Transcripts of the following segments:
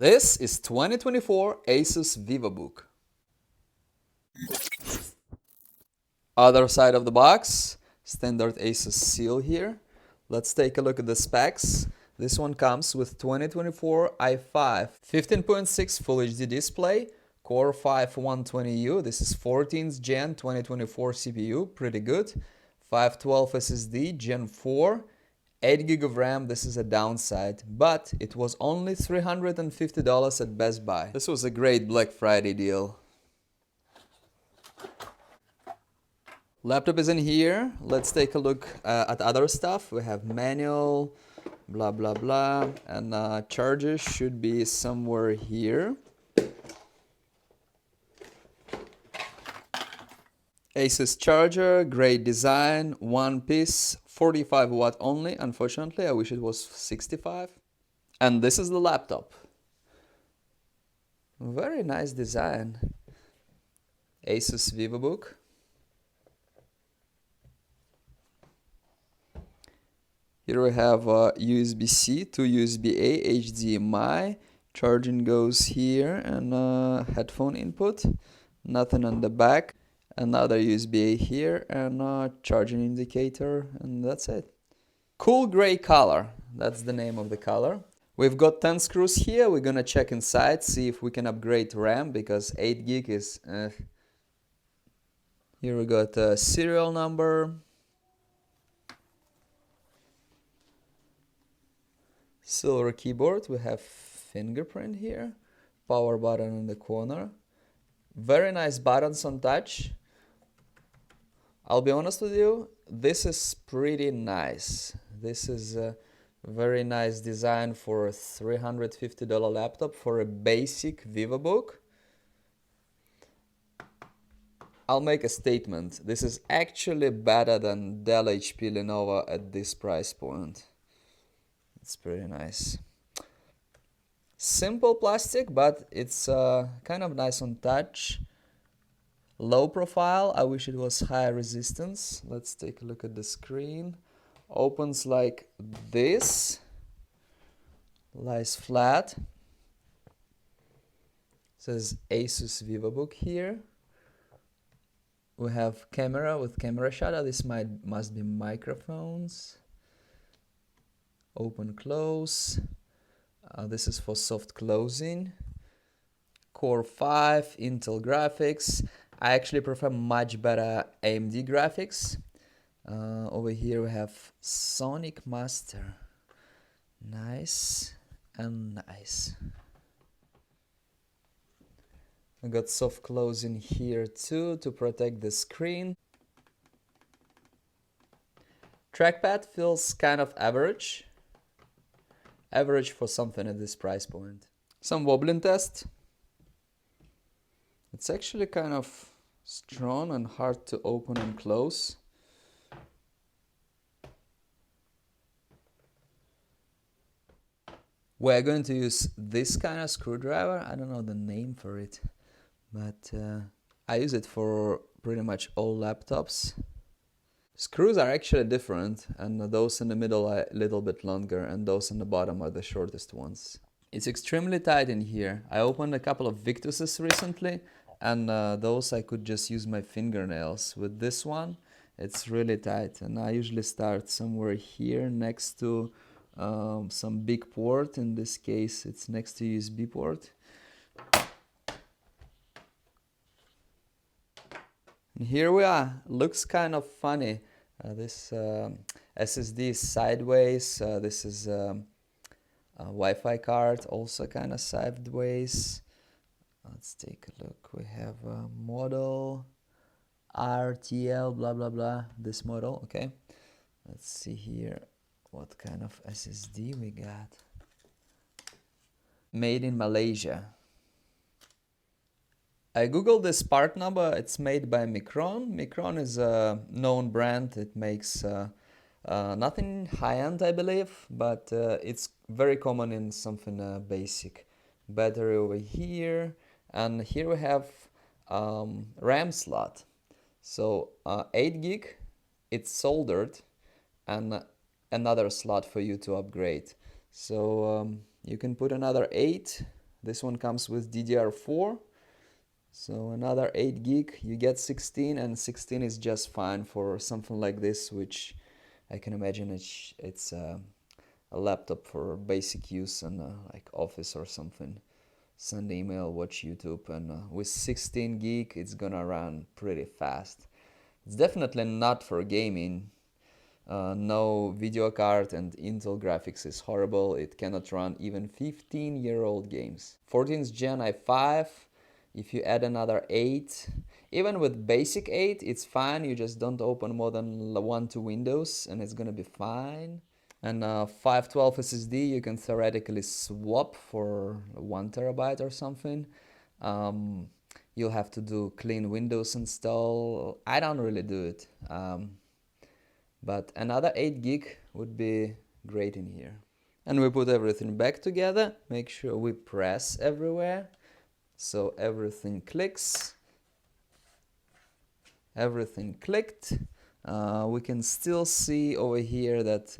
This is 2024 Asus Vivobook. Other side of the box, standard Asus seal here. Let's take a look at the specs. This one comes with 2024 i5 15.6 Full HD display, Core 5 120U. This is 14th Gen 2024 CPU, pretty good. 512 SSD Gen 4. 8 gig of RAM, this is a downside, but it was only $350 at Best Buy. This was a great Black Friday deal. Laptop is in here. Let's take a look at other stuff. We have manual, blah blah blah, and charger should be somewhere here. Asus charger, great design, one piece, 45 watt only. Unfortunately, I wish it was 65. And this is the laptop. Very nice design. Asus Vivobook. Here we have USB-C to USB-A, HDMI. Charging goes here, and headphone input. Nothing on the back. Another USB-A here, and charging indicator, and that's it. Cool gray color, that's the name of the color. We've got 10 screws here. We're gonna check inside, see if we can upgrade RAM, because 8 gig is... Here we got a serial number. Silver keyboard, we have fingerprint here. Power button in the corner. Very nice buttons on touch. I'll be honest with you, this is pretty nice. This is a very nice design for a $350 laptop for a basic Vivobook. I'll make a statement. This is actually better than Dell, HP, Lenovo at this price point. It's pretty nice. Simple plastic, but it's kind of nice on touch. Low profile, I wish it was high resistance. Let's take a look at the screen. Opens like this. Lies flat. Says Asus Vivobook here. We have camera with camera shutter. This must be microphones. Open, close. This is for soft closing. Core 5, Intel graphics. I actually prefer much better AMD graphics. Over here we have Sonic Master. Nice and nice. We got soft closing here too to protect the screen. Trackpad feels kind of average. Average for something at this price point. Some wobbling test. It's actually kind of strong and hard to open and close. We're going to use this kind of screwdriver. I don't know the name for it, but I use it for pretty much all laptops. Screws are actually different, and those in the middle are a little bit longer, and those in the bottom are the shortest ones. It's extremely tight in here. I opened a couple of Victuses recently, and those I could just use my fingernails. With this one, it's really tight, and I usually start somewhere here next to some big port. In this case, it's next to USB port. And here we are. Looks kind of funny. This SSD is sideways. This is Wi-Fi card, also kind of sideways. Let's take a look. We have a model RTL blah blah blah, this model. Okay, let's see here what kind of SSD we got. Made in Malaysia. I googled this part number. It's made by Micron. Micron is a known brand. It makes nothing high-end, I believe, but it's very common in something basic. Battery over here, and here we have RAM slot. So 8 gig, it's soldered, and another slot for you to upgrade. So you can put another 8 This one comes with DDR4. So another 8 gig. You get 16, and 16 is just fine for something like this, which I can imagine it's a laptop for basic use and like office or something. Send email, watch YouTube, and with 16 gig it's gonna run pretty fast. It's definitely not for gaming. No video card, and Intel graphics is horrible. It cannot run even 15-year-old games. 14th Gen i5. If you add another 8, even with basic 8, it's fine. You just don't open more than 2 windows and it's gonna be fine. And 512 SSD you can theoretically swap for 1 terabyte or something. You'll have to do clean Windows install. I don't really do it. But another 8 gig would be great in here. And we put everything back together. Make sure we press everywhere. So everything clicks. Everything clicked. We can still see over here that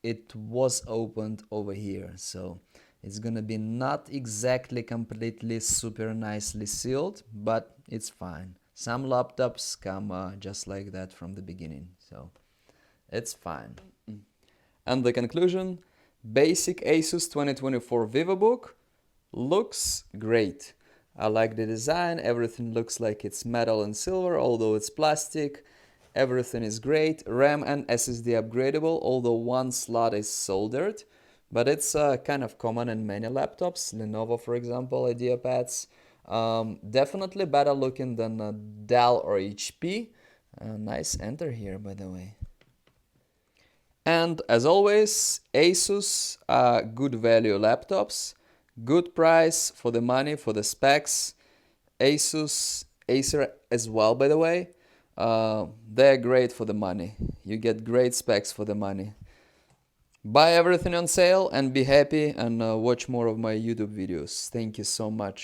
it was opened over here. So it's gonna be not exactly completely super nicely sealed, but it's fine. Some laptops come just like that from the beginning, so it's fine. And the conclusion, basic Asus 2024 Vivobook looks great. I like the design. Everything looks like it's metal and silver, although it's plastic. Everything is great. RAM and SSD upgradable, although one slot is soldered, but it's kind of common in many laptops. Lenovo, for example, IdeaPads. Definitely better looking than Dell or HP. Nice enter here, by the way. And as always, Asus good value laptops, good price for the money, for the specs. Acer as well, by the way. They're great for the money. You get great specs for the money. Buy everything on sale and be happy, and watch more of my YouTube videos. Thank you so much.